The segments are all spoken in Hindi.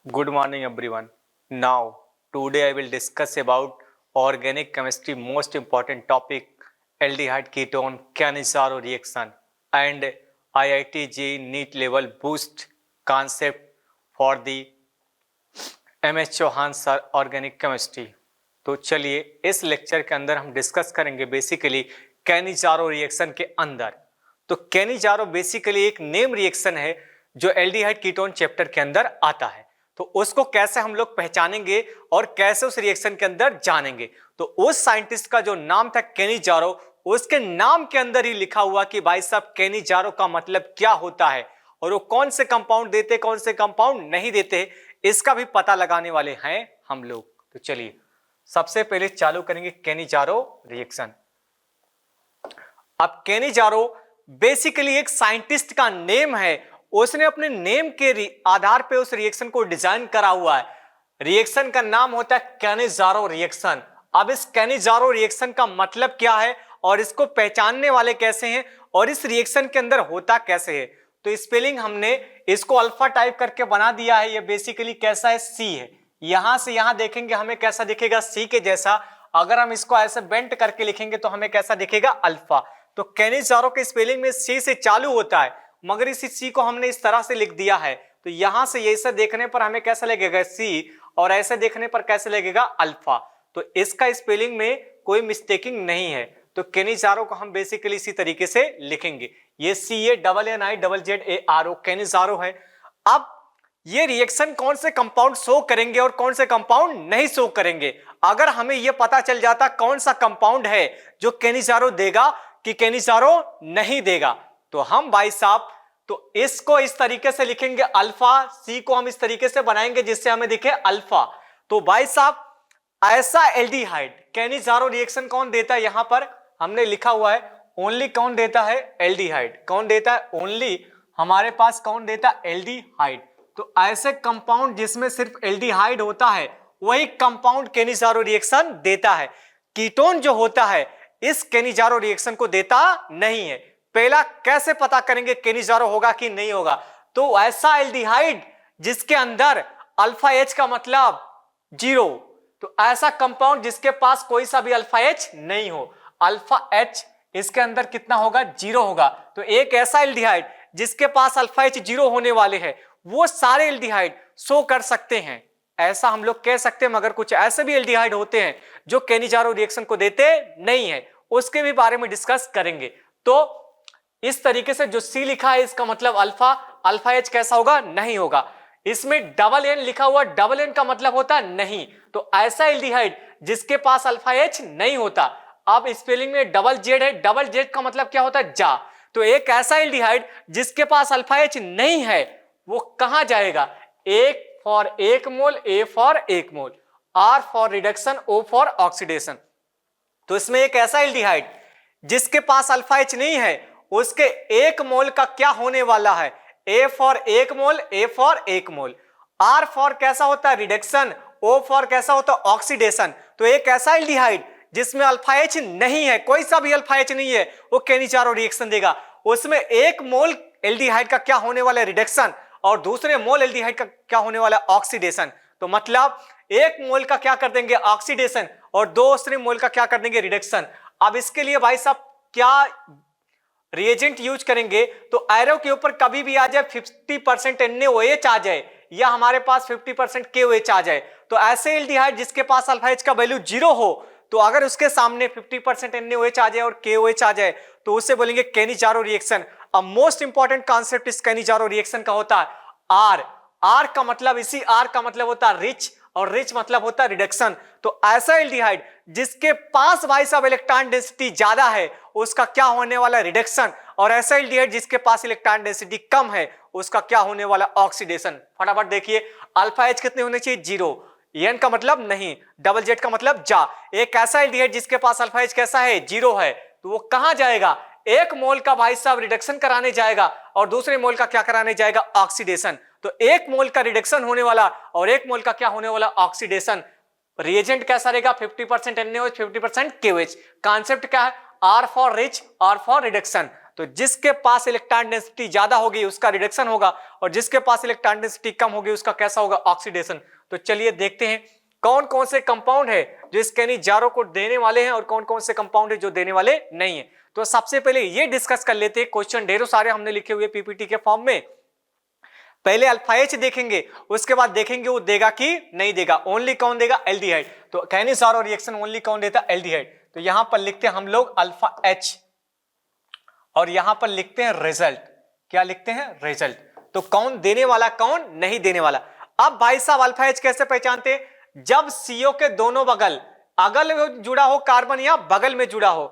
Good morning everyone. Now, today I will discuss about organic chemistry most important topic aldehyde ketone Cannizzaro reaction and IIT JEE NEET level boost concept for the MS Chauhan sir organic chemistry. तो चलिए इस लेक्चर के अंदर हम डिस्कस करेंगे बेसिकली कैनिजारो रिएक्शन के अंदर। तो कैनिजारो बेसिकली एक नेम रिएक्शन है जो एल्डिहाइड कीटोन चैप्टर के अंदर आता है। तो उसको कैसे हम लोग पहचानेंगे और कैसे उस रिएक्शन के अंदर जानेंगे, तो उस साइंटिस्ट का जो नाम था कैनिजारो, उसके नाम के अंदर ही लिखा हुआ कि भाई साहब कैनिजारो का मतलब क्या होता है और वो कौन से कंपाउंड देते कौन से कंपाउंड नहीं देते, इसका भी पता लगाने वाले हैं हम लोग। तो चलिए सबसे पहले चालू करेंगे कैनिजारो रिएक्शन। अब कैनिजारो बेसिकली एक साइंटिस्ट का नेम है, उसने अपने नेम के आधार पे उस रिएक्शन को डिजाइन करा हुआ है। रिएक्शन का नाम होता है कैनिजारो रिएक्शन। अब इस कैनिजारो रिएक्शन का मतलब क्या है और इसको पहचानने वाले कैसे हैं और इस रिएक्शन के अंदर होता कैसे है, तो स्पेलिंग हमने इसको अल्फा टाइप करके बना दिया है। ये बेसिकली कैसा है, सी है। यहां से यहां देखेंगे हमें कैसा दिखेगा, सी के जैसा। अगर हम इसको ऐसे बेंट करके लिखेंगे तो हमें कैसा दिखेगा, अल्फा। तो कैनिजारो के स्पेलिंग में सी से चालू होता है, मगर इसी सी को हमने इस तरह से लिख दिया है। तो यहां से ऐसे देखने पर हमें कैसा लगेगा, सी, और ऐसे देखने पर कैसे लगेगा, अल्फा। तो इसका स्पेलिंग में कोई मिस्टेकिंग नहीं है। तो कैनिजारो को हम बेसिकली इसी तरीके से लिखेंगे। ये CANNIZZARO कैनिजारो है। अब ये रिएक्शन कौन से कंपाउंड शो करेंगे और कौन से कंपाउंड नहीं शो करेंगे, अगर हमें यह पता चल जाता कौन सा कंपाउंड है जो कैनिजारो देगा कि कैनिजारो नहीं देगा, तो हम भाई साहब तो इसको इस तरीके से लिखेंगे अल्फा, सी को हम इस तरीके से बनाएंगे जिससे हमें दिखे अल्फा। तो भाई साहब ऐसा एल्डिहाइड कैनिजारो रिएक्शन कौन देता है, यहां पर हमने लिखा हुआ है ओनली कौन देता है, एल्डिहाइड। कौन देता है, ओनली हमारे पास कौन देता है, एल्डिहाइड। तो ऐसे कंपाउंड जिसमें सिर्फ एल्डिहाइड होता है वही कंपाउंड कैनिजारो रिएक्शन देता है। कीटोन जो होता है इस कैनिजारो रिएक्शन को देता नहीं है। पहला कैसे पता करेंगे कैनिजारो होगा कि नहीं होगा, तो ऐसा एल्डिहाइड जिसके अंदर अल्फा एच का मतलब 0, तो ऐसा कंपाउंड जिसके पास कोई सा भी अल्फा एच नहीं हो, अल्फा एच इसके अंदर कितना होगा, 0 होगा। तो एक ऐसा एल्डिहाइड जिसके पास अल्फा एच 0 होने वाले हैं वो सारे एल्डिहाइड शो कर सकते हैं, ऐसा हम लोग कह सकते हैं। मगर कुछ ऐसे भी एल्डिहाइड होते हैं जो कैनिजारो रिएक्शन को देते नहीं है, उसके भी बारे में डिस्कस करेंगे। तो इस तरीके से जो सी लिखा है इसका मतलब अल्फा, अल्फा एच कैसा होगा, नहीं होगा। इसमें डबल एन लिखा हुआ, डबल एन का मतलब होता है नहीं, तो ऐसा एल्डिहाइड जिसके पास अल्फा एच नहीं होता। अब स्पेलिंग में डबल जेड है, डबल जेड का मतलब क्या होता है, जा। तो एक ऐसा एल्डिहाइड जिसके पास अल्फा एच नहीं है वो कहां जाएगा, एक फॉर एक मोल, ए फॉर एक mole, R for reduction, O for oxidation. तो इसमें एक ऐसा एल्डिहाइड जिसके पास अल्फा एच नहीं है उसके एक मोल का क्या होने वाला है, ए फॉर एक मोल, ए फॉर एक मोल। आर फॉर कैसा होता है, रिडक्शन, ओ फॉर कैसा होता है, ऑक्सीडेशन। तो एक ऐसा एल्डिहाइड जिसमें अल्फा एच नहीं है, कोई सा भी अल्फा एच नहीं है, वो कैनिजारो रिएक्शन देगा। उसमें एक मोल एल्डिहाइड का क्या होने वाला है, रिडक्शन, और दूसरे मोल एल्डिहाइड का क्या होने वाला है, ऑक्सीडेशन। तो मतलब एक मोल का क्या कर देंगे, ऑक्सीडेशन, और दूसरे मोल का क्या कर देंगे, रिडक्शन। अब इसके लिए भाई साहब क्या रिएजेंट यूज करेंगे, तो एरो के ऊपर कभी भी आ जाए 50% NaOH आ जाए या हमारे पास 50% KOH आ जाए, तो ऐसे एल्डिहाइड जिसके पास अल्फा एच का वैल्यू 0 हो, तो अगर उसके सामने 50% NaOH आ जाए और KOH आ जाए तो उससे बोलेंगे कैनिजारो रिएक्शन। अब मोस्ट इंपॉर्टेंट कॉन्सेप्ट इस कैनिजारो रिएक्शन का होता है आर। आर का मतलब, इसी आर का मतलब होता है रिच, और रिच मतलब होता है रिडक्शन। तो ऐसा एल्डिहाइड जिसके पास भाई साहब इलेक्ट्रॉन डेंसिटी ज्यादा है उसका क्या होने वाला, रिडक्शन, और ऐसा एल्डिहाइड जिसके पास इलेक्ट्रॉन डेंसिटी कम है उसका क्या होने वाला, ऑक्सीडेशन। फटाफट देखिए, अल्फा एच कितने होने चाहिए, 0, एन का मतलब नहीं, डबल जेड का मतलब जा। एक ऐसा एल्डिहाइड जिसके पास अल्फा एच कैसा है, 0 है, तो वो कहां जाएगा, एक मोल का भाई साहब रिडक्शन कराने जाएगा और दूसरे मोल का क्या कराने जाएगा, ऑक्सीडेशन। तो एक मोल का रिडक्शन होने वाला और एक मोल का क्या होने वाला, ऑक्सीडेशन। रिएजेंट कैसा रहेगा, 50% NaOH, 50% KOH। कॉन्सेप्ट क्या है, R for rich, R for reduction. तो जिसके पास इलेक्ट्रॉन डेंसिटी ज्यादा होगी उसका रिडक्शन होगा, और जिसके पास इलेक्ट्रॉन डेंसिटी कम होगी उसका कैसा होगा, ऑक्सीडेशन। तो चलिए देखते हैं कौन कौन से कंपाउंड है जो इस कैनिजारो को देने वाले हैं और कौन कौन से कंपाउंड है जो देने वाले नहीं है। तो सबसे पहले ये डिस्कस कर लेते हैं, क्वेश्चन ढेरों सारे हमने लिखे हुए पीपीटी के फॉर्म में। पहले अल्फा एच देखेंगे, उसके बाद देखेंगे वो देगा कि नहीं देगा। ओनली कौन देगा, एल्डिहाइड। तो कैनिजारो रिएक्शन ओनली कौन देता है, एल्डिहाइड। तो यहां पर लिखते हैं हम लोग अल्फा एच और यहां पर लिखते हैं रिजल्ट। क्या लिखते हैं, रिजल्ट। तो कौन देने वाला कौन नहीं देने वाला। अब भाई साहब अल्फा एच कैसे पहचानते हैं, जब सीओ के दोनों बगल अगल में जुड़ा हो कार्बन या बगल में जुड़ा हो।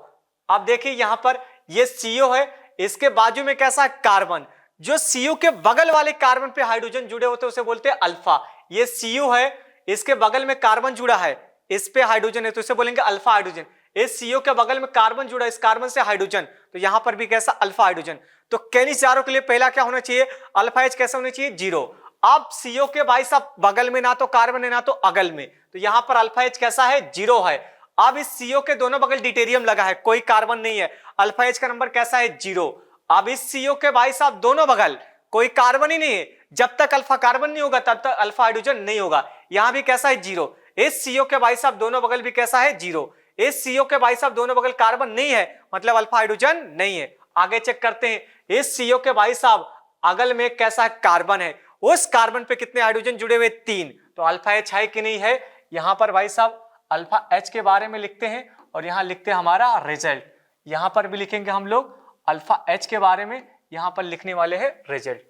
अब देखिए यहां पर ये सीओ है, इसके बाजू में कैसा कार्बन, जो सीयू के बगल वाले कार्बन पे हाइड्रोजन जुड़े होते हैं उसे बोलते हैं अल्फा। ये सीयू है, इसके बगल में कार्बन जुड़ा है, इस पे हाइड्रोजन है तो इसे बोलेंगे अल्फा हाइड्रोजन। इस सीयू के बगल में कार्बन जुड़ा, इस कार्बन से हाइड्रोजन, तो यहां पर भी कैसा, अल्फा हाइड्रोजन। तो कैनिजारो के लिए पहला क्या होना चाहिए, अल्फा एच कैसा होना चाहिए, 0। अब सीओ के भाई साहब बगल में ना तो कार्बन है ना तो अगल में, तो यहां पर अल्फा एच कैसा है, 0 है। अब इस सीओ के दोनों बगल डिटेरियम लगा है, कोई कार्बन नहीं है, अल्फा एच का नंबर कैसा है, 0। अब इस सीओ के भाई साहब दोनों बगल कोई कार्बन ही नहीं है, जब तक अल्फा कार्बन नहीं होगा तब तक अल्फा हाइड्रोजन नहीं होगा, यहां भी कैसा है, 0। इस सीओ के भाई साहब दोनों बगल भी कैसा है, 0। इस सीओ के भाई साहब दोनों बगल कार्बन नहीं है, मतलब अल्फा हाइड्रोजन नहीं है। आगे चेक करते हैं, इस सीओ के भाई साहब अगल में कैसा कार्बन है, उस कार्बन पे कितने हाइड्रोजन जुड़े हुए, 3। तो अल्फा एच है कि नहीं है। यहां पर भाई साहब अल्फा एच के बारे में लिखते हैं और यहां लिखते हैं हमारा रिजल्ट। यहां पर भी लिखेंगे हम लोग अल्फा एच के बारे में, यहां पर लिखने वाले हैं रिजल्ट।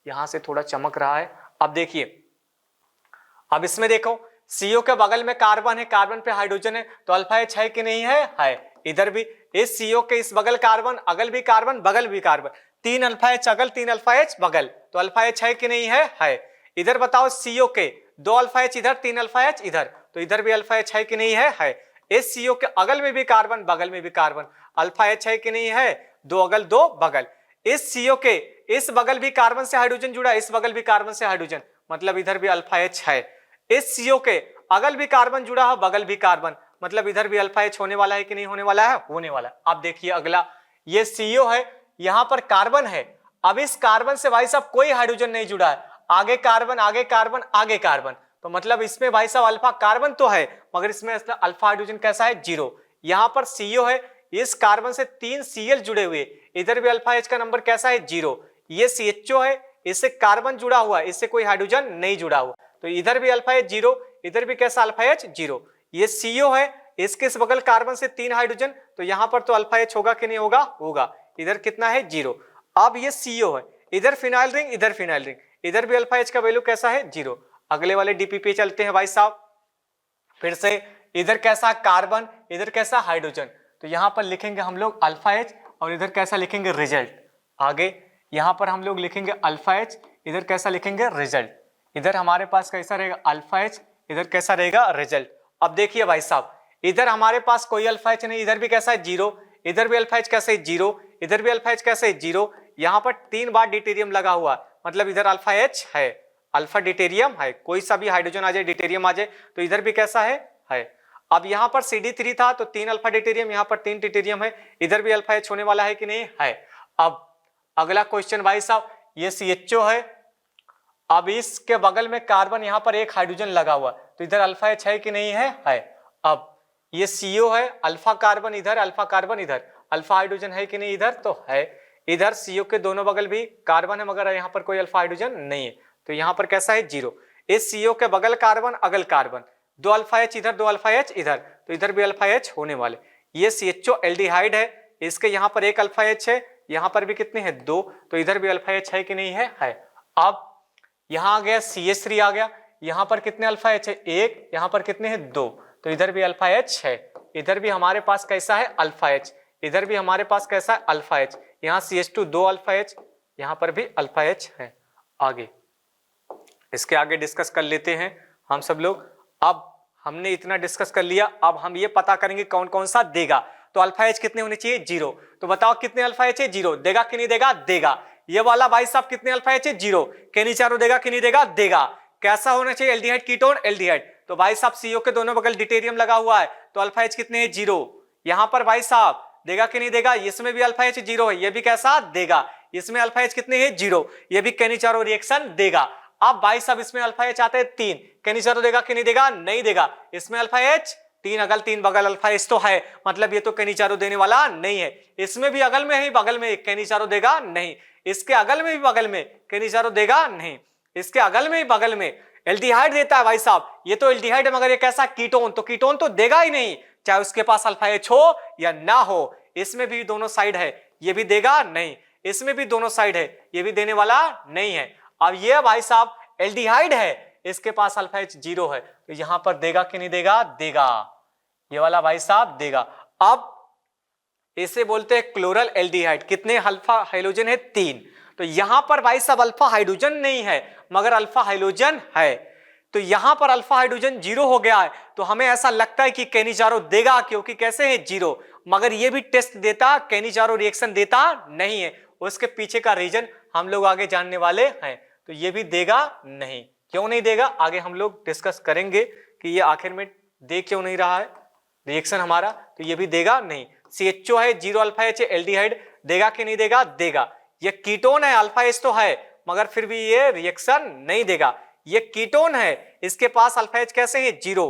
यहां से थोड़ा चमक रहा है। अब देखिए, अब इसमें देखो सीओ के बगल में कार्बन है, कार्बन पे हाइड्रोजन है, तो अल्फा एच है कि नहीं है। इधर भी इस सीओ के इस बगल कार्बन, अगल भी कार्बन, बगल भी कार्बन, 3 अल्फा एच अगल, 3 अल्फा एच बगल, तो अल्फा एच है कि नहीं है। इधर बताओ सीओ के 2 अल्फा एच इधर, 3 अल्फा एच इधर, तो इधर भी अल्फा एच है कि नहीं है। इस सीओ के अगल में भी कार्बन, बगल में भी कार्बन, अल्फा एच है कि नहीं है, 2 अगल 2 बगल। इस सीओ के इस बगल भी कार्बन से हाइड्रोजन जुड़ा, इस बगल भी कार्बन से हाइड्रोजन, मतलब इधर भी अल्फा एच है। इस सीओ के अगल भी कार्बन जुड़ा है, बगल भी कार्बन, मतलब इधर भी अल्फा एच होने वाला है कि नहीं होने वाला है, होने वाला है। अब देखिए अगला, ये सीओ है, यहां पर कार्बन है। अब इस कार्बन से भाई साहब कोई हाइड्रोजन नहीं जुड़ा है, आगे कार्बन आगे कार्बन आगे कार्बन, तो मतलब इसमें भाई साहब अल्फा कार्बन तो है मगर इसमें अल्फा हाइड्रोजन कैसा है, 0। यहां पर सीओ है, इस कार्बन से 3 सीएल जुड़े हुए, इधर भी अल्फा एच का नंबर कैसा है, 0। ये सीएचओ है, इससे कार्बन जुड़ा हुआ है, इससे कोई हाइड्रोजन नहीं जुड़ा हुआ, तो इधर भी अल्फा एच 0, इधर भी कैसा अल्फा एच 0। ये सीओ है, इसके इस बगल कार्बन से 3 हाइड्रोजन, तो यहां पर तो अल्फा एच होगा कि नहीं होगा, होगा। इधर कितना है, 0। अब ये सीओ है, इधर फिनाइल रिंग, इधर फिनाइल रिंग, इधर भी अल्फा एच का वैल्यू कैसा है, 0। अगले वाले डीपी पे चलते हैं भाई साहब, फिर से इधर कैसा कार्बन, इधर कैसा हाइड्रोजन, तो यहां पर लिखेंगे हम लोग अल्फा एच और इधर कैसा लिखेंगे, रिजल्ट। आगे यहां पर हम लोग लिखेंगे अल्फा एच, इधर कैसा लिखेंगे, रिजल्ट। इधर हमारे पास कैसा रहेगा, अल्फा एच, इधर कैसा रहेगा, रिजल्ट। अब देखिए भाई साहब, इधर हमारे पास कोई अल्फा एच नहीं, इधर भी कैसा है, 0, इधर भी अल्फा एच कैसे है, 0, इधर भी अल्फा एच कैसे है, 0। यहां पर 3 बार डिटेरियम लगा हुआ, मतलब इधर अल्फा एच है, अल्फा डिटेरियम है, कोई सा भी हाइड्रोजन आ जाए, डिटेरियम आ जाए, तो इधर भी कैसा है। अब यहां पर CD3 था तो 3 अल्फा डिटेरियम, यहां पर 3 डिटेरियम है, इधर भी अल्फा एच होने वाला है कि नहीं है। अब अगला क्वेश्चन भाई साहब, ये CHO है, अब इसके बगल में कार्बन, यहां पर 1 हाइड्रोजन लगा हुआ, तो इधर अल्फा एच है कि नहीं है। अब ये CO है, अल्फा कार्बन इधर, अल्फा कार्बन इधर, अल्फा हाइड्रोजन है कि नहीं, इधर तो है। इधर CO के दोनों बगल भी कार्बन है मगर यहाँ पर कोई अल्फा हाइड्रोजन नहीं है, तो यहाँ पर कैसा है, 0। इस CO के बगल कार्बन अगल कार्बन, 2 अल्फा एच इधर, 2 अल्फा एच इधर, तो इधर भी अल्फा एच होने वाले। ये CHO एल्डिहाइड है, इसके यहाँ पर 1 अल्फा एच है, यहाँ पर भी कितने हैं, 2, तो इधर भी अल्फा एच है कि नहीं है। अब यहाँ आ गया CH3 आ गया, यहाँ पर कितने अल्फा एच है, 1, यहाँ पर कितने हैं, 2, तो इधर भी अल्फा एच है। इधर भी हमारे पास कैसा है, अल्फा एच, इधर भी हमारे पास कैसा है, अल्फा एच। यहाँ CH2 2 अल्फा एच, यहाँ पर भी अल्फा एच है। आगे इसके आगे डिस्कस कर लेते हैं हम सब लोग। अब हमने इतना डिस्कस कर लिया, अब हम ये पता करेंगे कौन कौन सा देगा। तो अल्फा एच कितने होने चाहिए, 0। तो बताओ कितने अल्फा एच है, 0। देगा कि नहीं देगा, देगा। ये वाला भाई साहब कितने अल्फा एच है, 0। कैनिजारो देगा कि नहीं देगा, देगा। कैसा होना चाहिए, एल्डिहाइड कीटोन, एल्डिहाइड। तो भाई साहब CO के दोनों बगल डिटेरियम लगा हुआ है, तो अल्फा एच कितने है, 0। यहां पर भाई साहब देगा कि नहीं देगा? इसमें भी अल्फा एच जीरो है, ये भी कैसा देगा? इसमें अल्फा एच कितने है? जीरो, ये भी कैनिचारो रिएक्शन देगा। अब भाई साहब इसमें अल्फा एच आते हैं 3, कैनिचारो देगा कि नहीं देगा? नहीं देगा। इसमें अल्फा एच 3 अगल 3 बगल अल्फा एच तो है, मतलब ये तो कैनिचारो देने वाला नहीं है। इसमें भी अगल में ही बगल में कैनिचारो देगा नहीं, इसके अगल में भी बगल में कैनिचारो देगा नहीं, इसके अगल में ही बगल में एल्डिहाइड देता है भाई साहब, ये तो एल्डिहाइड है मगर ये कैसा? कीटोन, तो कीटोन तो देगा ही नहीं, चाहे उसके पास अल्फा एच हो या ना हो। इसमें भी दोनों साइड है, ये भी देगा नहीं, इसमें भी दोनों साइड है, ये भी देने वाला नहीं है। अब ये भाई साहब एल्डिहाइड है, इसके पास अल्फा एच जीरो है, तो यहां पर देगा कि नहीं देगा? देगा, ये वाला भाई साहब देगा। अब इसे बोलते हैं क्लोरल एल्डिहाइड। कितने अल्फा हाइड्रोजन है? 3। तो यहां पर भाई साहब अल्फा हाइड्रोजन नहीं है मगर अल्फा हाइड्रोजन है, तो यहां पर अल्फा हाइड्रोजन जीरो हो गया है, तो हमें ऐसा लगता है कि कैनिचारो देगा, क्योंकि कैसे है? जीरो। मगर ये भी टेस्ट देता, कैनिचारो रिएक्शन देता नहीं है। उसके पीछे का रीजन हम लोग आगे जानने वाले हैं, तो ये भी देगा नहीं। क्यों नहीं देगा? आगे हम लोग डिस्कस करेंगे कि ये आखिर में दे क्यों नहीं रहा है रिएक्शन हमारा, तो ये भी देगा नहीं। CHO है, जीरो अल्फा एच एल्डिहाइड, देगा कि नहीं देगा? देगा। ये कीटोन है, अल्फा एच तो है मगर फिर भी ये रिएक्शन नहीं देगा। ये कीटोन है, इसके पास अल्फा एच कैसे है? जीरो।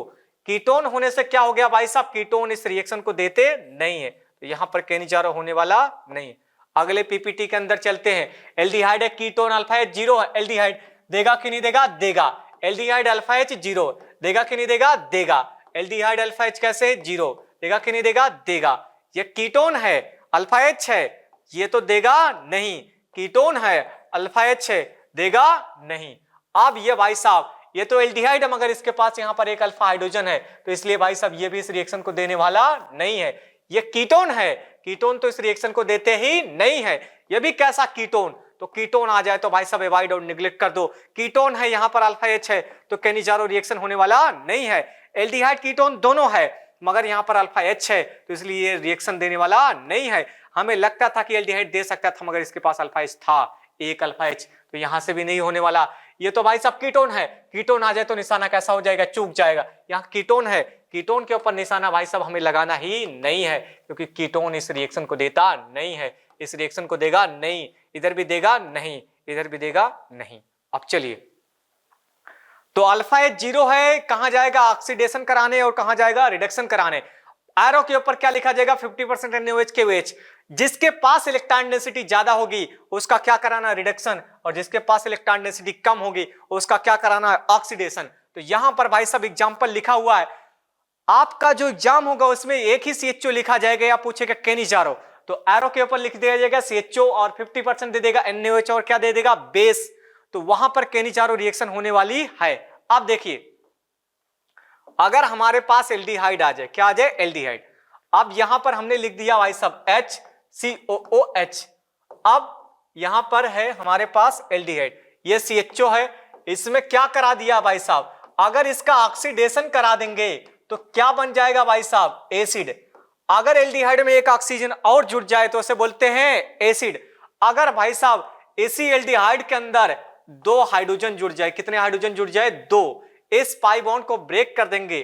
कीटोन होने से क्या हो गया भाई साहब? कीटोन इस रिएक्शन को देते नहीं है, तो यहां पर कैनिचारो होने वाला नहीं है। अगले पीपीटी के अंदर चलते हैं। एल्डिहाइड है, कीटोन, अल्फा एच जीरो है, एल्डिहाइड देगा कि नहीं देगा? देगा। एल्डिहाइड अल्फा एच जीरो, देगा कि नहीं देगा? देगा। एल्डिहाइड अल्फा एच कैसे? जीरो, देगा कि नहीं देगा? देगा। ये कीटोन है, अल्फा एच है, ये तो देगा नहीं। कीटोन है, अल्फा एच है, देगा नहीं। अब ये भाई साहब ये तो एल्डिहाइड है मगर इसके पास यहां पर एक अल्फा हाइड्रोजन है, तो इसलिए भाई साहब ये भी इस रिएक्शन को देने वाला नहीं है। ये कीटोन है, कीटोन तो इस रिएक्शन को देते ही नहीं है। ये भी कैसा? कीटोन। तो कीटोन आ जाए तो भाई साहब अवॉइड और निग्लेक्ट कर दो। कीटोन है, यहां पर अल्फा एच है, तो कैनिचारो रिएक्शन होने वाला नहीं है। एल्डिहाइड कीटोन दोनों है मगर यहां पर अल्फा एच है, तो इसलिए ये रिएक्शन देने वाला नहीं है। हमें लगता था कि एल्डिहाइड दे सकता था मगर इसके पास अल्फा एच था, एक अल्फा एच, तो यहां से भी नहीं होने वाला। ये तो भाई साहब कीटोन है, कीटोन आ जाए तो निशाना कैसा हो जाएगा? चूक जाएगा। यहाँ कीटोन है, कीटोन के ऊपर निशाना भाई साहब हमें लगाना ही नहीं है, क्योंकि कीटोन इस रिएक्शन को देता नहीं है, इस रिएक्शन को देगा नहीं, इधर भी देगा नहीं, इधर भी देगा नहीं। अब चलिए, तो अल्फा एच जीरो है, कहां जाएगा? ऑक्सीडेशन कराने, और कहां जाएगा? रिडक्शन कराने। एरो के ऊपर क्या लिखा जाएगा? 50% NaOH KOH। जिसके पास इलेक्ट्रॉन डेंसिटी ज्यादा होगी उसका क्या कराना? रिडक्शन, और जिसके पास इलेक्ट्रॉन डेंसिटी कम होगी उसका क्या कराना है? ऑक्सीडेशन। तो यहां पर भाई साहब एग्जांपल लिखा हुआ है, आपका जो एग्जाम होगा उसमें एक ही CHO लिखा जाएगा या पूछेगा कैनिचारो, तो एरो के ऊपर लिख दिया जाएगा CHO और 50% दे देगा NaOH और क्या दे देगा? बेस। तो वहां पर कैनिचारो रिएक्शन होने वाली है। अब देखिए, अगर हमारे पास एल्डिहाइड आ जाए, क्या आ जाए? एल्डिहाइड। अब यहां पर हमने लिख दिया भाई साहब HCOOH। अब यहां पर है हमारे पास एल्डिहाइड, ये CHO है, इसमें क्या करा दिया भाई साहब? अगर इसका ऑक्सीडेशन करा देंगे तो क्या बन जाएगा भाई साहब? एसिड। अगर एल्डिहाइड में एक ऑक्सीजन और जुड़ जाए तो उसे बोलते हैं एसिड। अगर भाई साहब इसी एल्डिहाइड के अंदर 2 हाइड्रोजन जुड़ जाए, कितने हाइड्रोजन जुड़ जाए? 2। इस पाई बॉन्ड को ब्रेक कर देंगे,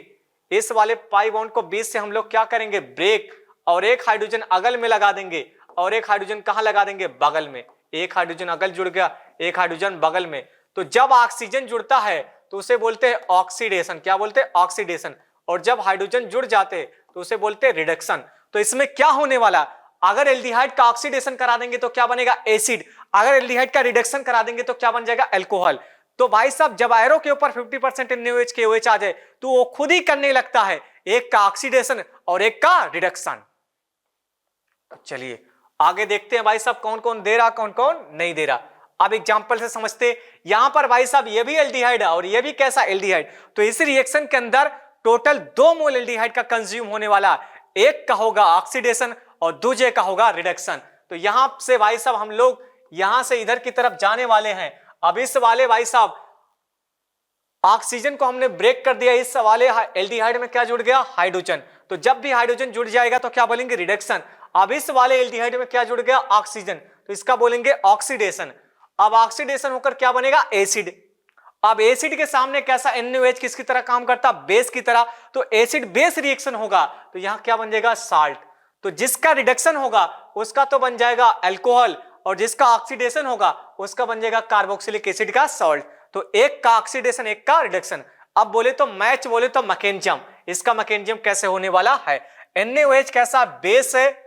इस वाले पाई बॉन्ड को बीच से हम लोग क्या करेंगे? ब्रेक, और एक हाइड्रोजन अगल में लगा देंगे, और एक हाइड्रोजन कहां लगा देंगे? बगल में। एक हाइड्रोजन अगल जुड़ गया, एक हाइड्रोजन बगल में। तो जब ऑक्सीजन जुड़ता है तो उसे बोलते हैं ऑक्सीडेशन। क्या बोलते हैं? ऑक्सीडेशन। और जब हाइड्रोजन जुड़ जाते तो उसे बोलते हैं रिडक्शन। तो इसमें क्या होने वाला? अगर एल्डिहाइड का ऑक्सीडेशन करा देंगे तो क्या बनेगा? एसिड। अगर एल्डिहाइड का रिडक्शन करा देंगे तो क्या बन जाएगा? अल्कोहल। तो भाई साहब जब एरो के ऊपर 50% NaOH KOH आ जाए तो वो खुद ही करने लगता है, एक का ऑक्सीडेशन और एक का रिडक्शन। चलिए आगे देखते हैं भाई साहब कौन कौन दे रहा, कौन कौन नहीं दे रहा। अब एग्जांपल से समझते, यहां पर भाई साहब ये भी एल्डिहाइड है और ये भी कैसा? एल्डिहाइड। तो इस रिएक्शन के अंदर टोटल 2 मोल एल्डिहाइड का कंज्यूम होने वाला, एक का होगा ऑक्सीडेशन और दूसरे का होगा रिडक्शन। तो यहां से भाई साहब हम लोग यहां से इधर की तरफ जाने वाले हैं। अब इस वाले भाई साहब ऑक्सीजन को हमने ब्रेक कर दिया, इस वाले एल्डिहाइड में क्या जुड़ गया? हाइड्रोजन। तो जब भी हाइड्रोजन जुड़ जाएगा तो क्या बोलेंगे? रिडक्शन। अब इस वाले एल्डिहाइड में क्या जुड़ गया? ऑक्सीजन, तो इसका बोलेंगे ऑक्सीडेशन। अब ऑक्सीडेशन होकर क्या बनेगा? एसिड। अब एसिड के सामने कैसा? NaOH किसकी तरह काम करता? बेस की तरह। तो एसिड बेस रिएक्शन होगा तो यहां क्या बन जाएगा? साल्ट। तो जिसका रिडक्शन होगा उसका तो बन जाएगा अल्कोहल, और जिसका ऑक्सीडेशन होगा उसका बन जाएगा कार्बोक्सिलिक एसिड का सॉल्ट। तो एक का ऑक्सीडेशन, एक का रिडक्शन। अब बोले तो मैच, बोले तो मैकेनिज्म, इसका मैकेनिज्म कैसे होने वाला है। NaOH कैसा बेस है,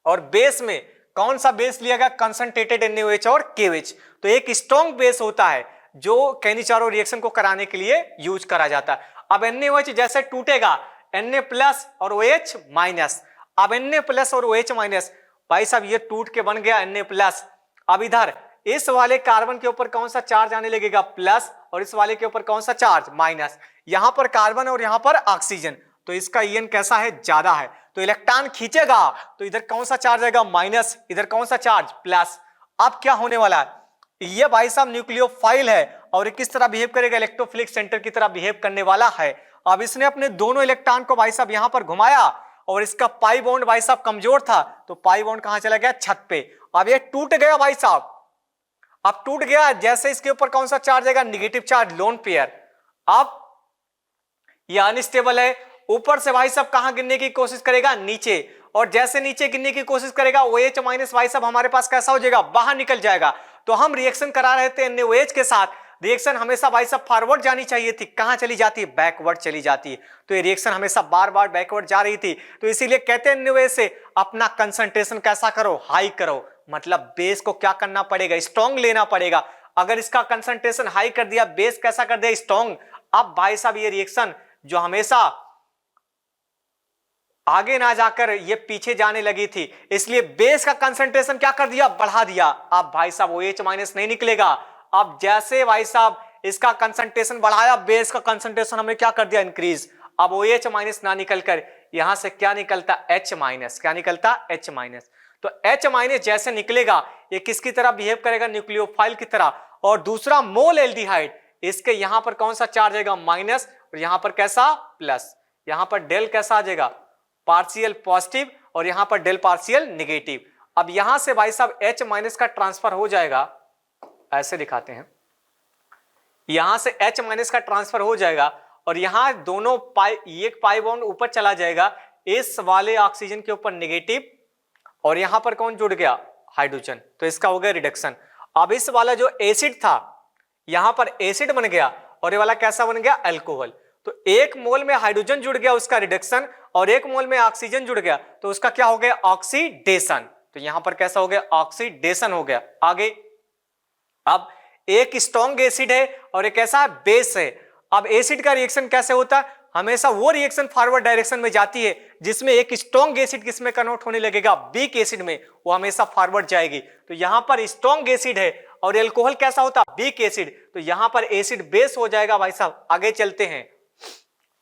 और बेस में कौन सा बेस लिया गया, कंसंट्रेटेड NaOH और KOH। तो एक स्ट्रॉन्ग बेस होता है जो कैनिचारो रिएक्शन को कराने के लिए यूज करा जाता है। अब NaOH जैसे टूटेगा, Na प्लस और OH माइनस। अब Na प्लस और OH माइनस, भाई साहब ये टूट के बन गया Na प्लस। अब इधर इस वाले कार्बन के ऊपर कौन सा चार्ज आने लगेगा, प्लस, और इस वाले के ऊपर कौन सा चार्ज, माइनस। यहां पर कार्बन और यहां पर ऑक्सीजन, तो इसका En कैसा है, ज्यादा है। तो इलेक्ट्रॉन खींचेगा तो इधर कौन सा चार्ज आएगा, माइनस, इधर कौन सा चार्ज, प्लस। अब क्या होने वाला है, ये भाई साहब न्यूक्लियोफाइल है और ये किस तरह बिहेव करेगा, इलेक्ट्रोफिलिक सेंटर की तरह बिहेव करने वाला है। अब इसने अपने दोनों इलेक्ट्रॉन को भाई साहब यहां पर घुमाया, और इसका पाई बॉन्ड भाई साहब कमजोर था, तो पाई बॉन्ड कहां चला गया, छत पे। अब ये टूट गया भाई साहब, अब टूट गया, जैसे इसके ऊपर कौन सा चार्ज आएगा, निगेटिव चार्ज, लोन पेयर। अब ये अनस्टेबल है, ऊपर से भाई साहब कहां गिरने की कोशिश करेगा, नीचे, और जैसे नीचे गिरने की कोशिश करेगा OH माइनस भाई साहब हमारे पास कैसा हो जाएगा, बाहर निकल जाएगा। तो हम रिएक्शन करा रहे थे NaOH के साथ, रिएक्शन हमेशा भाई साहब फॉरवर्ड जानी चाहिए थी, कहां चली जाती है, बैकवर्ड चली जाती है। तो ये रिएक्शन हमेशा बार बार बैकवर्ड जा रही थी। तो इसीलिए कहते हैं NaOH से अपना कंसंट्रेशन कैसा करो, हाई करो। मतलब बेस को क्या करना पड़ेगा, स्ट्रॉन्ग लेना पड़ेगा। अगर इसका कंसंट्रेशन हाई कर दिया, बेस कैसा कर दिया, स्ट्रॉन्ग। अब भाई साहब ये रिएक्शन जो हमेशा आगे ना जाकर ये पीछे जाने लगी थी, इसलिए बेस का कंसंट्रेशन क्या कर दिया, बढ़ा दिया। अब भाई साहब OH माइनस नहीं निकलेगा। अब जैसे भाई साहब इसका कंसंट्रेशन बढ़ाया, बेस का कंसंट्रेशन हमने क्या कर दिया, इंक्रीज। अब OH माइनस ना निकलकर यहां से क्या निकलता, H माइनस। क्या निकलता, H माइनस। तो H माइनस जैसे निकलेगा, ये किसकी तरह बिहेव करेगा, न्यूक्लियोफाइल की तरह। और दूसरा मोल एल्डिहाइड, इसके यहां पर कौन सा चार्ज आएगा, माइनस, और यहां पर कैसा, प्लस। यहां पर डेल कैसा आ जाएगा, पार्शियल पॉजिटिव, और यहां पर डेल पार्शियल नेगेटिव। अब यहां से भाई साहब H माइनस का ट्रांसफर हो जाएगा, ऐसे दिखाते हैं, यहां से H माइनस का ट्रांसफर हो जाएगा, और यहां दोनों पाई, एक पाई बॉन्ड ऊपर चला जाएगा, इस वाले ऑक्सीजन के ऊपर नेगेटिव, और यहां पर कौन जुड़ गया, हाइड्रोजन। तो इसका हो गया रिडक्शन। अब इस वाला जो एसिड था, यहां पर एसिड बन गया, और ये वाला कैसा बन गया, अल्कोहल। तो एक मोल में हाइड्रोजन जुड़ गया, उसका रिडक्शन, और एक मोल में ऑक्सीजन जुड़ गया, तो उसका क्या हो गया, ऑक्सीडेशन। तो यहां पर कैसा हो गया, ऑक्सीडेशन हो गया। आगे, अब एक स्ट्रॉन्ग एसिड है और एक ऐसा बेस है। अब एसिड का रिएक्शन कैसे होता है, हमेशा वो रिएक्शन फॉरवर्ड डायरेक्शन में जाती है जिसमें एक स्ट्रॉन्ग एसिड किसमें कन्वर्ट होने लगेगा, वीक एसिड में, वो हमेशा फॉरवर्ड जाएगी। तो यहां पर स्ट्रॉन्ग एसिड है और एल्कोहल कैसा होता है, वीक एसिड। तो यहां पर एसिड बेस हो जाएगा भाई साहब। आगे चलते हैं,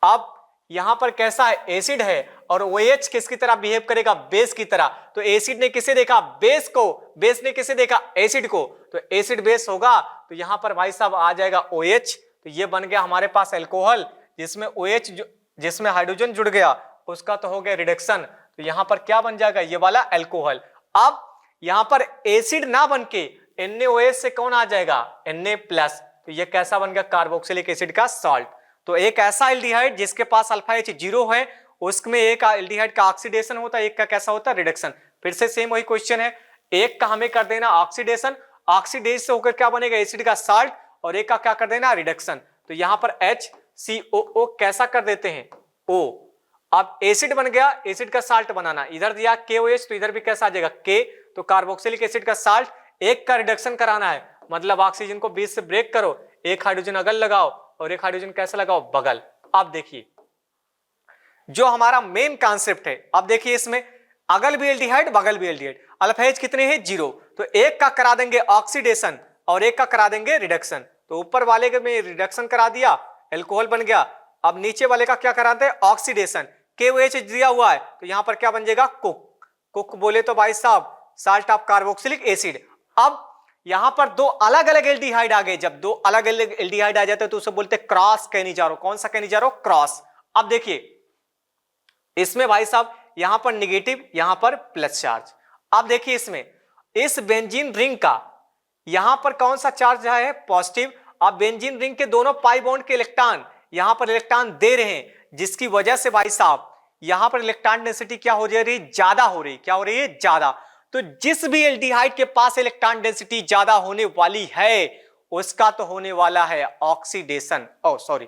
अब यहां पर कैसा है, एसिड है, और OH किसकी तरह बिहेव करेगा, बेस की तरह। तो एसिड ने किसे देखा, बेस को, बेस ने किसे देखा, एसिड को। तो एसिड बेस होगा, तो यहां पर भाई साहब आ जाएगा OH। तो ये बन गया हमारे पास अल्कोहल, जिसमें OH जिसमें हाइड्रोजन जुड़ गया, उसका तो हो गया रिडक्शन। तो यहां पर क्या बन जाएगा, ये वाला अल्कोहल। अब यहां पर एसिड ना बनके NaOH से कौन आ जाएगा, Na प्लस। तो ये कैसा बन गया, कार्बोक्सिलिक एसिड का सॉल्ट। तो एक ऐसा एल्डिहाइड जिसके पास अल्फा H 0 है, उसमें एक एल्डिहाइड का ऑक्सीडेशन होता है, एक का कैसा होता है, रिडक्शन। फिर से सेम वही क्वेश्चन है, एक का हमें कर देना ऑक्सीडेशन, ऑक्सीडेज से होकर क्या बनेगा, एसिड का साल्ट, और एक का क्या कर देना, रिडक्शन। तो यहां पर HCOO कैसा कर देते हैं, O। अब एसिड बन गया, एसिड का साल्ट बनाना, इधर दिया KOH, तो इधर भी कैसा आ जाएगा, K। तो कार्बोक्सिलिक एसिड का साल्ट, एक का रिडक्शन कराना है, मतलब ऑक्सीजन को बीच से ब्रेक करो, एक हाइड्रोजन अगल लगाओ और एक हाइड्रोजन कैसा लगाओ, बगल। अब देखिए जो हमारा मेन कॉन्सेप्ट है, अब देखिए इसमें अगल भी एल्डिहाइड, बगल भी एल्डिहाइड। अल्फा H कितने हैं, 0। तो एक का करा देंगे ऑक्सीडेशन और एक का करा देंगे रिडक्शन। तो ऊपर वाले के में रिडक्शन करा दिया, अल्कोहल बन गया। अब नीचे वाले का क्या कराते हैं, ऑक्सीडेशन। KOH दिया हुआ है, तो यहां पर क्या बन जाएगा, कुक। कुक बोले तो भाई साहब साल्ट ऑफ कार्बोक्सिलिक एसिड। अब यहां पर दो अलग अलग एल्डिहाइड आ गए, जब दो अलग अलग एल्डिहाइड आ जाते हैं तो उसे बोलते हैं क्रॉस कैनिजारो। कौन सा कैनिजारो, क्रॉस। अब देखिए इसमें भाई साहब यहां पर नेगेटिव, यहां पर प्लस चार्ज। अब देखिए इसमें इस बेंजीन रिंग का यहां पर कौन सा चार्ज है, पॉजिटिव। अब बेंजीन रिंग के दोनों पाई बॉन्ड के इलेक्ट्रॉन यहां पर इलेक्ट्रॉन दे रहे हैं, जिसकी वजह से भाई साहब यहां पर इलेक्ट्रॉन डेंसिटी क्या हो जा रही है, ज्यादा हो रही है। क्या हो रही है, ज्यादा। तो जिस भी एल्डिहाइड के पास इलेक्ट्रॉन डेंसिटी ज्यादा होने वाली है उसका तो होने वाला है ऑक्सीडेशन, ओ सॉरी,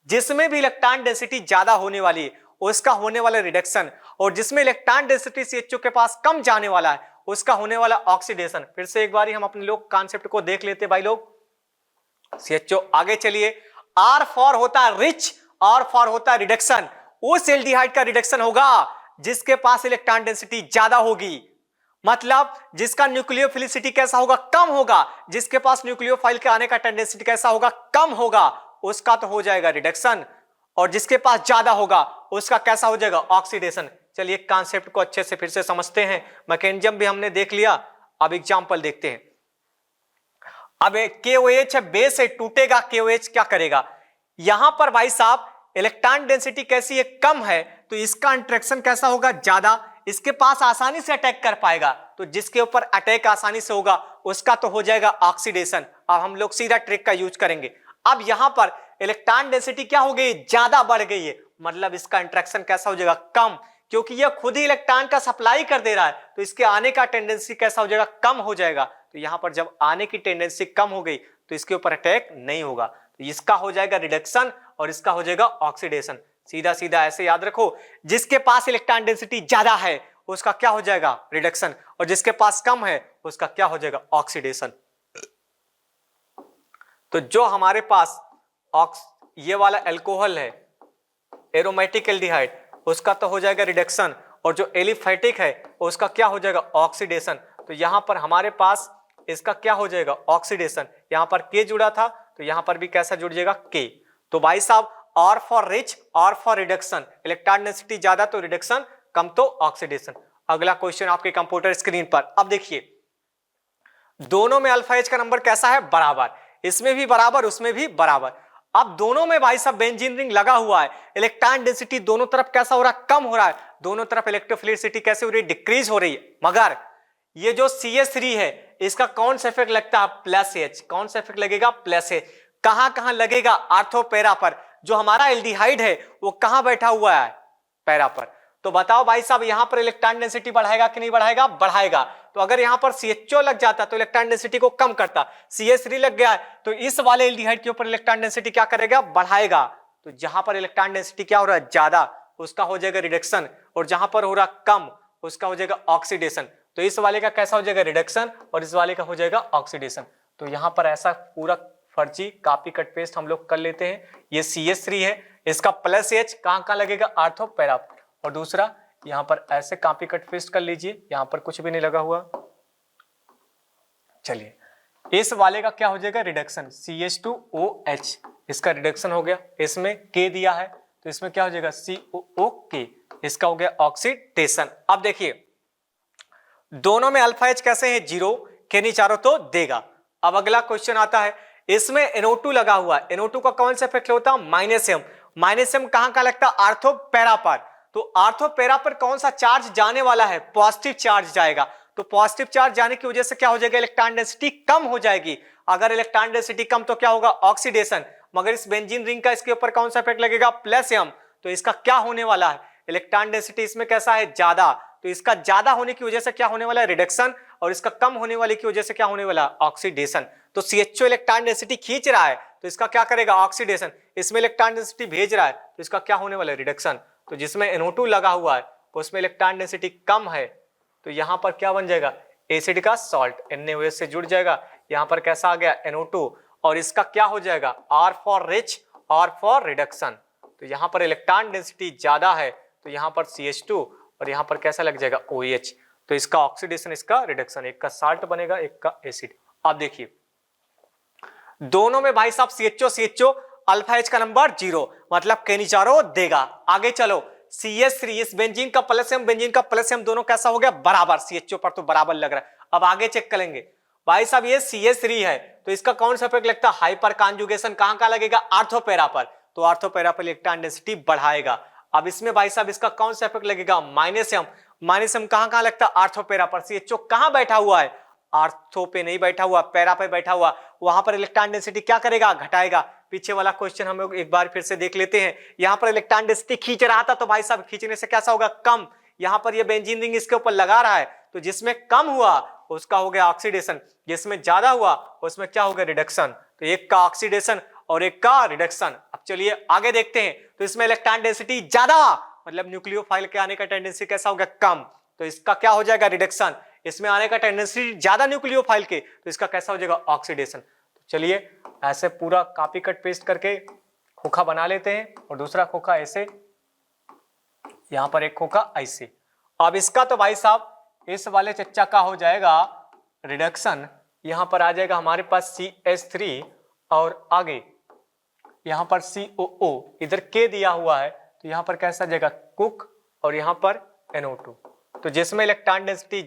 जिसमें भी इलेक्ट्रॉन डेंसिटी ज्यादा होने वाली है उसका होने वाला रिडक्शन, और जिसमें इलेक्ट्रॉन डेंसिटी CHO के पास कम जाने वाला है उसका होने वाला ऑक्सीडेशन। फिर से एक बार हम अपने लोग कॉन्सेप्ट को देख लेते भाई लोग। CHO आगे चलिए, R फॉर होता है रिच, R फॉर होता है रिडक्शन। उस एल्डिहाइड का रिडक्शन होगा जिसके पास इलेक्ट्रॉन डेंसिटी ज्यादा होगी, मतलब जिसका न्यूक्लियोफिलिसिटी कैसा होगा, कम होगा, जिसके पास न्यूक्लियोफाइल के आने का टेंडेंसी कैसा होगा, कम होगा, उसका तो हो जाएगा रिडक्शन, और जिसके पास ज्यादा होगा उसका कैसा हो जाएगा, ऑक्सीडेशन। चलिए कॉन्सेप्ट को अच्छे से फिर से समझते हैं। मैकेनिज्म भी हमने देख लिया, अब एग्जांपल देखते हैं। अब KOH है, बेस है, टूटेगा, KOH क्या करेगा, यहां पर भाई साहब इलेक्ट्रॉन डेंसिटी कैसी है, कम है, तो इसका इंटरेक्शन कैसा होगा, ज्यादा, इसके पास आसानी से अटैक कर पाएगा, तो जिसके ऊपर अटैक आसानी से होगा उसका तो हो जाएगा ऑक्सीडेशन। अब हम लोग सीधा ट्रिक का यूज करेंगे। अब यहां पर इलेक्ट्रॉन डेंसिटी क्या हो गई, ज्यादा बढ़ गई है, मतलब इसका इंटरेक्शन कैसा हो जाएगा, कम, क्योंकि यह खुद ही इलेक्ट्रॉन का सप्लाई कर दे रहा है, तो इसके आने का टेंडेंसी कैसा हो जाएगा, कम हो जाएगा। तो यहां पर जब आने की टेंडेंसी कम हो गई तो इसके ऊपर अटैक नहीं होगा, तो इसका हो जाएगा रिडक्शन और इसका हो जाएगा ऑक्सीडेशन। सीधा सीधा ऐसे याद रखो, जिसके पास इलेक्ट्रॉन डेंसिटी ज्यादा है उसका क्या हो जाएगा, रिडक्शन, और जिसके पास कम है उसका क्या हो जाएगा, ऑक्सीडेशन। तो जो हमारे पास ये वाला अल्कोहल है, एरोमेटिक एल्डिहाइड, उसका तो हो जाएगा रिडक्शन, और जो एलिफेटिक है उसका क्या हो जाएगा, ऑक्सीडेशन। तो यहां पर हमारे पास इसका क्या हो जाएगा, ऑक्सीडेशन। यहां पर K जुड़ा था तो यहां पर भी कैसा जुड़ जाएगा, K। तो भाई साहब R for rich, R for reduction, electron density ज्यादा तो रिडक्शन, कम तो ऑक्सीडेशन। अगला क्वेश्चन आपके कंप्यूटर स्क्रीन पर। अब देखिए दोनों में अल्फा H का नंबर कैसा है, बराबर, इसमें भी बराबर उसमें भी बराबर। अब दोनों में भाई साहब बेंजीन रिंग लगा हुआ है, इलेक्ट्रॉन डेंसिटी दोनों तरफ कैसा हो रहा है, कम हो रहा है, दोनों तरफ इलेक्ट्रोफिलिसिटी कैसे हो रही है, डिक्रीज हो रही है। मगर ये जो CH3 है इसका कौन सा इफेक्ट लगता है, प्लस H। कौन सा इफेक्ट लगेगा, प्लस H। कहां कहां लगेगा, आर्थो पैरा पर। जो हमारा एल्डिहाइड है वो कहां बैठा हुआ है, पैरा पर। तो बताओ भाई साहब यहां पर इलेक्ट्रॉन डेंसिटी बढ़ाएगा कि नहीं बढ़ाएगा, बढ़ाएगा। तो अगर यहां पर CHO लग जाता तो इलेक्ट्रॉन डेंसिटी को कम करता, CH3 लग गया तो इस वाले एल्डिहाइड के ऊपर इलेक्ट्रॉन डेंसिटी क्या करेगा, बढ़ाएगा। तो जहां पर इलेक्ट्रॉन डेंसिटी क्या हो रहा है, ज्यादा, उसका हो जाएगा रिडक्शन, और जहां पर हो रहा कम उसका हो जाएगा ऑक्सीडेशन। तो इस वाले का कैसा हो जाएगा, रिडक्शन, और इस वाले का हो जाएगा ऑक्सीडेशन। तो यहां पर ऐसा पूरा फर्जी कॉपी कट पेस्ट हम लोग कर लेते हैं। ये CH3 है, इसका प्लस H कहां लगेगा, आर्थो पैरा, और दूसरा यहां पर ऐसे कॉपी कट पेस्ट कर लीजिए, यहां पर कुछ भी नहीं लगा हुआ। चलिए इस वाले का क्या हो जाएगा, रिडक्शन, CH2OH, इसका रिडक्शन हो गया। इसमें K दिया है तो इसमें क्या हो जाएगा, COOK, इसका हो गया ऑक्सीडेशन। अब देखिए दोनों में अल्फा H कैसे है, 0, K नहीं चारों तो देगा। अब अगला क्वेश्चन आता है, इसमें NO2 लगा हुआ है, NO2 का कौन सा इफेक्ट होता है, माइनस M कहां का लगता है, आर्थो पैरा पर। तो आर्थो पैरा पर कौन सा चार्ज जाने वाला है, पॉजिटिव चार्ज जाएगा। तो पॉजिटिव चार्ज जाने की वजह से क्या हो जाएगा, इलेक्ट्रॉन डेंसिटी कम हो जाएगी। अगर इलेक्ट्रॉन डेंसिटी कम तो क्या होगा, ऑक्सीडेशन। मगर इस बेंजीन रिंग का इसके ऊपर कौन सा इफेक्ट लगेगा, प्लस M। तो इसका क्या होने वाला है, इलेक्ट्रॉन डेंसिटी इसमें कैसा है, ज्यादा, तो इसका ज्यादा होने की वजह से क्या होने वाला है, रिडक्शन, और इसका कम होने वाले की वजह से क्या होने वाला है, ऑक्सीडेशन। तो CHO इलेक्ट्रॉन डेंसिटी खींच रहा है तो इसका क्या करेगा, ऑक्सीडेशन। इसमें इलेक्ट्रॉन डेंसिटी भेज रहा है तो इसका क्या होने वाला है, रिडक्शन। तो जिसमें NO2 लगा हुआ है उसमें इलेक्ट्रॉन डेंसिटी कम है, तो यहां पर क्या बन जाएगा, एसिड का सॉल्ट, NaOH से जुड़ जाएगा। यहां पर कैसा आ गया, NO2, और इसका क्या हो जाएगा, R for rich, R for reduction. तो यहां पर इलेक्ट्रॉन डेंसिटी ज्यादा है तो यहां पर CH2, और यहां पर कैसा लग जाएगा, OH। तो इसका ऑक्सीडेशन, इसका रिडक्शन, एक का साल्ट बनेगा एक का एसिड। अब देखिए दोनों में भाई साहब CHO अल्फा H का नंबर 0, मतलब K नहीं चारों देगा। आगे चलो CH3, इस बेंजीन का प्लस M, बेंजीन का प्लस M दोनों कैसा हो गया, बराबर, CHO पर तो बराबर लग रहा है। अब आगे चेक करेंगे भाई साहब, ये CH3 है तो इसका कौन सा इफेक्ट लगता है, हाइपर कॉन्जुगेशन, कहां का लगेगा, आर्थो पैरा पर। तो आर्थो पैरा पर इलेक्ट्रॉन डेंसिटी बढ़ाएगा। अब इसमें भाई साहब इसका कौन सा इफेक्ट लगेगा, माइनस M कहां लगता है, आर्थो पैरा पर। CHO कहां बैठा हुआ है, आर्थो पे नहीं बैठा हुआ, पैरा पे बैठा हुआ, वहां पर इलेक्ट्रॉन डेंसिटी क्या करेगा, घटाएगा। पीछे वाला क्वेश्चन हम लोग एक बार फिर से देख लेते हैं। यहां पर इलेक्ट्रॉन डेंसिटी खींच रहा था तो भाई साहब खींचने से कैसा होगा, कम। यहां पर ये बेंजीन रिंग इसके ऊपर लगा रहा है, तो जिसमें कम हुआ उसका हो गया ऑक्सीडेशन, जिसमें ज्यादा हुआ उसमें क्या हो गया, रिडक्शन। तो एक का ऑक्सीडेशन और एक का रिडक्शन। अब चलिए आगे देखते हैं। तो इसमें इलेक्ट्रॉन डेंसिटी ज्यादा, मतलब न्यूक्लियोफाइल के आने का टेंडेंसी कैसा हो गया, कम। तो इसका क्या हो जाएगा, रिडक्शन। इसमें आने का टेंडेंसी ज्यादा न्यूक्लियोफाइल के, तो इसका कैसा हो जाएगा, ऑक्सीडेशन। तो चलिए ऐसे पूरा कॉपी कट पेस्ट करके खोखा बना लेते हैं, और दूसरा खोखा ऐसे, यहां पर एक खोखा ऐसे। अब इसका तो भाई साहब इस वाले चच्चा का हो जाएगा रिडक्शन, यहां पर आ जाएगा हमारे पास CH3 और आगे यहां पर COO, इधर K दिया हुआ है तो यहां पर कैसा जाएगा, कुक, और यहां पर NO2। तो जिसमें इलेक्ट्रॉन डेंसिटी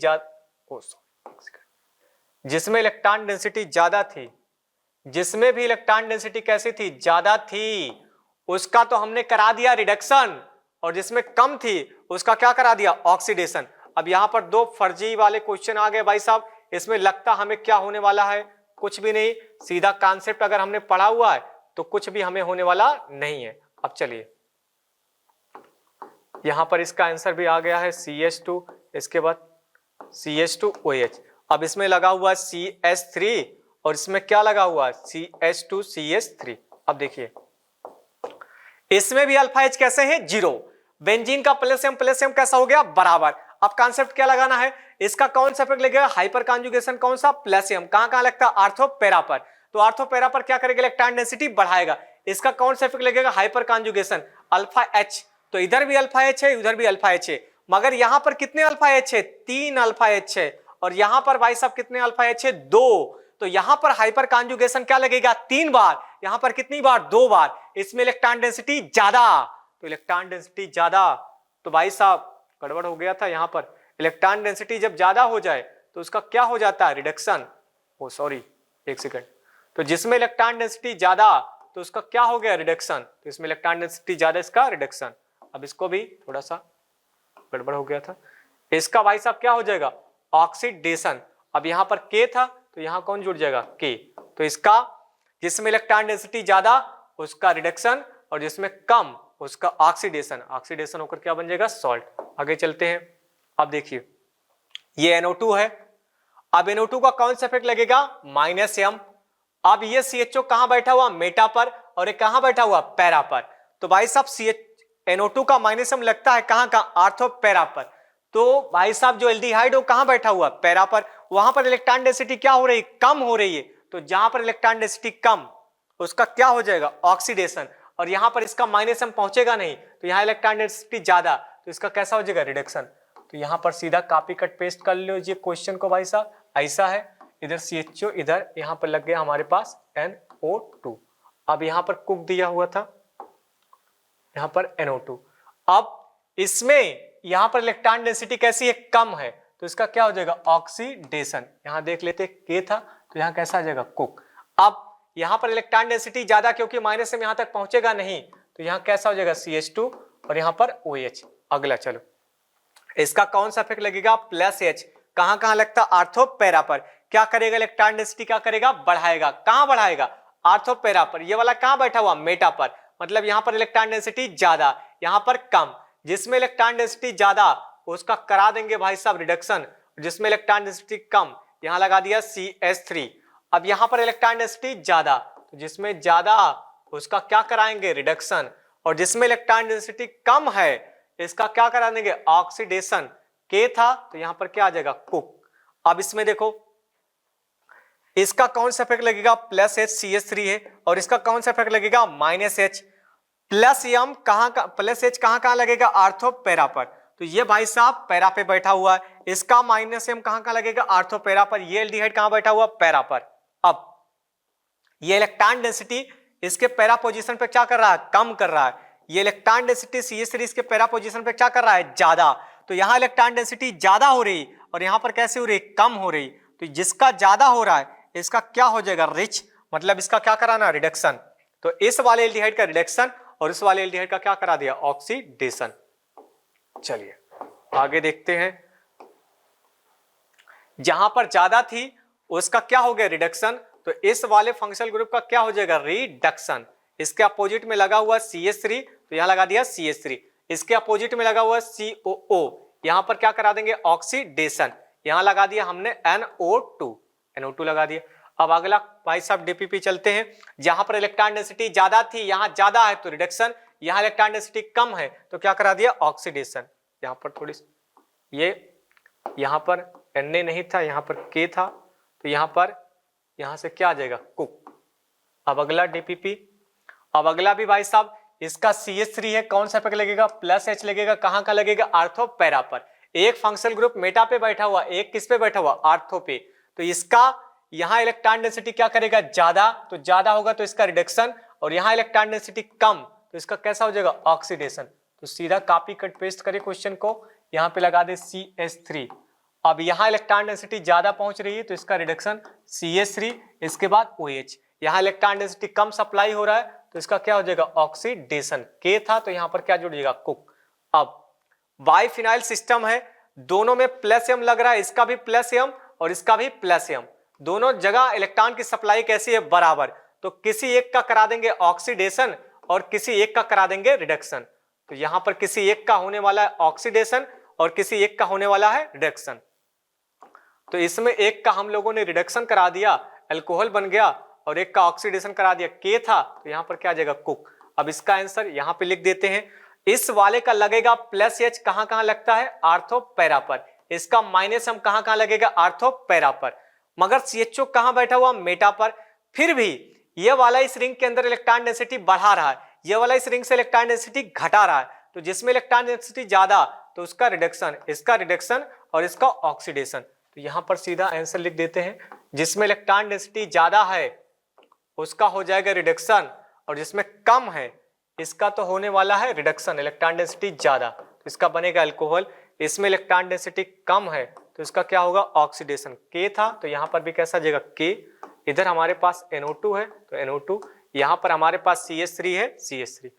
जिसमें इलेक्ट्रॉन डेंसिटी ज्यादा थी, जिसमें भी इलेक्ट्रॉन डेंसिटी कैसी थी, ज्यादा थी, उसका तो हमने करा दिया रिडक्शन, और जिसमें कम थी उसका क्या करा दिया, ऑक्सीडेशन। अब यहां पर दो फर्जी वाले क्वेश्चन आ गए भाई साहब, इसमें लगता हमें क्या होने वाला है, कुछ भी नहीं। सीधा कॉन्सेप्ट अगर हमने पढ़ा हुआ है तो कुछ भी हमें होने वाला नहीं है। अब चलिए यहां पर इसका आंसर भी आ गया है CH2, इसके बाद CH2OH। अब इसमें लगा हुआ है CH3 और इसमें क्या लगा हुआ है, CH2CH3। अब देखिए इसमें भी अल्फा H कैसे है, 0। बेंजीन का प्लस एम कैसा हो गया, बराबर। अब कॉन्सेप्ट क्या लगाना है, इसका कौन सा इफेक्ट लगेगा, हाइपर कॉन्जुगेशन, कौन सा, प्लस एम। कहां लगता है, आर्थो पैरा पर। तो आर्थो पैरा पर क्या करेगा, इलेक्ट्रॉन डेंसिटी बढ़ाएगा। इसका कौन सा इफेक्ट लगेगा, हाइपर कॉन्जुगेशन, अल्फा H। तो इधर भी अल्फा H है, उधर भी अल्फा H है, मगर यहां पर कितने अल्फा H है, 3 अल्फा H है, और यहां पर भाई साहब कितने अल्फा H है, 2। तो यहां पर हाइपर कॉन्जुगेशन क्या लगेगा, 3 बार, यहां पर कितनी बार, 2 बार। इसमें इलेक्ट्रॉन डेंसिटी ज्यादा, तो इलेक्ट्रॉन डेंसिटी ज्यादा, तो भाई साहब गड़बड़ हो गया था। यहां पर इलेक्ट्रॉन डेंसिटी जब ज्यादा हो जाए तो उसका क्या हो जाता है, रिडक्शन। ओ सॉरी, एक सेकंड। तो जिसमें इलेक्ट्रॉन डेंसिटी ज्यादा तो उसका क्या हो गया, रिडक्शन। तो इसमें इलेक्ट्रॉन डेंसिटी ज्यादा, इसका रिडक्शन। अब इसको भी थोड़ा सा गड़बड़ हो गया था, इसका भाई साहब क्या हो जाएगा, ऑक्सीडेशन। अब यहां पर K था तो यहां कौन जुड़ जाएगा, K। तो इसका जिसमें इलेक्ट्रॉन डेंसिटी ज्यादा उसका रिडक्शन, और जिसमें कम उसका ऑक्सीडेशन। ऑक्सीडेशन होकर क्या बन जाएगा, सॉल्ट। आगे चलते हैं। अब देखिए ये NO2 है, अब NO2 का कौन सा इफेक्ट लगेगा, -M। अब ये CHO कहां बैठा हुआ, मेटा पर, और ये कहां बैठा हुआ, पैरा पर। तो भाई साहब NO2 का -M लगता है कहां का, आर्थो पैरा पर। तो भाई साहब जो एल्डिहाइड हो कहां बैठा हुआ, पैरा पर। वहां पर इलेक्ट्रॉन डेंसिटी क्या हो रही है, कम हो रही है। तो जहां पर इलेक्ट्रॉन डेंसिटी कम उसका क्या हो जाएगा, ऑक्सीडेशन। और यहां पर इसका -M पहुंचेगा नहीं, तो यहां इलेक्ट्रॉन डेंसिटी ज्यादा, तो इसका कैसा हो जाएगा, रिडक्शन। तो यहां पर सीधा कॉपी कट पेस्ट कर लीजिए क्वेश्चन को भाई साहब, ऐसा है। इधर CHO, इधर यहां पर लग गया हमारे पास NO2। अब यहां पर कुक दिया हुआ था, यहां पर NO2। अब इसमें यहां पर इलेक्ट्रॉन डेंसिटी कैसी है, कम है, तो इसका क्या हो जाएगा, ऑक्सीडेशन। यहां देख लेते K था तो यहां कैसा आ जाएगा, कुक। अब यहां पर इलेक्ट्रॉन डेंसिटी ज्यादा, क्योंकि -M यहां तक पहुंचेगा नहीं, तो यहां कैसा हो जाएगा, CH2, और यहां पर OH। अगला चलो, इसका कौन सा इफेक्ट लगेगा, +H। कहां लगता, आर्थो पैरा पर। क्या करेगा, इलेक्ट्रॉन डेंसिटी क्या करेगा, बढ़ाएगा। कहां बढ़ाएगा, आर्थो पैरा पर। ये वाला कहां बैठा हुआ, मेटा पर। मतलब यहां पर इलेक्ट्रॉन डेंसिटी ज्यादा, यहां पर कम। जिसमें इलेक्ट्रॉन डेंसिटी ज्यादा उसका करा देंगे भाई साहब रिडक्शन, जिसमें इलेक्ट्रॉन डेंसिटी कम यहां लगा दिया CH3। अब यहां पर इलेक्ट्रॉन डेंसिटी ज्यादा, तो जिसमें ज्यादा उसका क्या कराएंगे, रिडक्शन। और जिसमें इलेक्ट्रॉन डेंसिटी कम है इसका क्या करा देंगे, ऑक्सीडेशन। K था तो यहां पर क्या आ जाएगा, कुक। अब इसमें देखो इसका कौन सा इफेक्ट लगेगा, +H, CH3 है, और इसका कौन सा इफेक्ट लगेगा, -H। +M कहां का, +H कहां लगेगा, आर्थो पैरा पर। तो ये भाई साहब पैरा पे बैठा हुआ है, इसका -M कहां लगेगा, आर्थो पैरा पर। ये एल्डिहाइड कहां बैठा हुआ, पैरा पर। अब ये इलेक्ट्रॉन डेंसिटी इसके पैरा पोजीशन पे क्या कर रहा है, कम कर रहा है। ये इलेक्ट्रॉन डेंसिटी CH3 इसके पैरा पोजीशन पे क्या कर रहा है, ज्यादा। तो यहां इलेक्ट्रॉन डेंसिटी ज्यादा हो रही और यहां पर कैसे हो रही, कम हो रही। तो जिसका ज्यादा हो रहा है इसका क्या हो जाएगा, रिच। मतलब इसका क्या कराना, रिडक्शन। तो इस वाले एल्डिहाइड का रिडक्शन और इस वाले एल्डिहाइड का क्या करा दिया, ऑक्सीडेशन। चलिए आगे देखते हैं। जहां पर ज्यादा थी उसका क्या हो गया, रिडक्शन। तो इस वाले फंक्शनल ग्रुप का क्या हो जाएगा, रिडक्शन। इसके अपोजिट में लगा हुआ CH3, तो यहां लगा दिया CH3। इसके अपोजिट में लगा हुआ COO, यहां पर क्या करा देंगे ऑक्सीडेशन, यहां लगा दिया हमने NO2 लगा दिया। अब अगला भाई साहब DPP चलते हैं, जहां पर इलेक्ट्रॉन डेंसिटी ज्यादा थी यहां ज्यादा है तो रिडक्शन, यहां इलेक्ट्रॉन डेंसिटी कम है तो क्या करा दिया ऑक्सीडेशन। यहां पर थोड़ी ये यहां पर Na नहीं था, यहां पर K था, तो यहां से क्या आ जाएगा कुक। अब अगला DPP, अब अगला भी भाई साहब इसका CH3 है, कौन सा पे लगेगा प्लस H लगेगा, कहां का लगेगा आर्थो पैरा पर। एक फंक्शनल ग्रुप मेटा पे बैठा हुआ, एक किस पे बैठा हुआ आर्थो पे, तो इसका यहां इलेक्ट्रॉन डेंसिटी क्या करेगा ज्यादा, तो ज्यादा होगा तो इसका रिडक्शन, और यहां इलेक्ट्रॉन डेंसिटी कम तो इसका कैसा हो जाएगा ऑक्सीडेशन। तो सीधा कॉपी कट पेस्ट करें क्वेश्चन को, यहां पे लगा दे CH3। अब यहां इलेक्ट्रॉन डेंसिटी ज्यादा पहुंच रही है तो इसका रिडक्शन CH3, इसके बाद OH। यहां इलेक्ट्रॉन डेंसिटी कम सप्लाई हो रहा है तो इसका क्या हो जाएगा ऑक्सीडेशन। K था तो यहां पर क्या जुड़ जाएगा कुक। अब बाइफिनाइल सिस्टम है, दोनों में प्लस M लग रहा है, इसका भी प्लस M और इसका भी प्लस M, दोनों जगह इलेक्ट्रॉन की सप्लाई कैसी है बराबर, तो किसी एक का करा देंगे ऑक्सीडेशन और किसी एक का करा देंगे रिडक्शन। तो यहां पर किसी एक का होने वाला है ऑक्सीडेशन और किसी एक का होने वाला है रिडक्शन। तो इसमें एक का हम लोगों ने रिडक्शन करा दिया, अल्कोहल बन गया, और एक का ऑक्सीडेशन करा दिया, K था, तो यहां पर क्या आ जाएगा कुक। अब इसका आंसर यहां पे लिख देते हैं, इस वाले का लगेगा प्लस H कहां लगता है आर्थो पैरा पर, इसका माइनस M कहां लगेगा आर्थो पैरा पर, मगर CHO कहां बैठा हुआ मेटा पर। फिर भी ये वाला इस रिंग के अंदर इलेक्ट्रॉन डेंसिटी बढ़ा रहा है, ये वाला इस रिंग से इलेक्ट्रॉन डेंसिटी घटा रहा है, तो जिसमें इलेक्ट्रॉन डेंसिटी ज्यादा तो उसका रिडक्शन, इसका रिडक्शन और इसका ऑक्सीडेशन। तो यहां पर सीधा आंसर लिख देते हैं, जिसमें इलेक्ट्रॉन डेंसिटी ज्यादा है उसका हो जाएगा रिडक्शन, और जिसमें कम है इसका तो होने वाला है रिडक्शन, इलेक्ट्रॉन डेंसिटी ज्यादा, तो इसका बनेगा अल्कोहल। इसमें इलेक्ट्रॉन डेंसिटी कम है तो इसका क्या होगा ऑक्सीडेशन। K था तो यहां पर भी कैसा जाएगा K, इधर हमारे पास NO2 है तो NO2, यहां पर हमारे पास CH3 है CH3।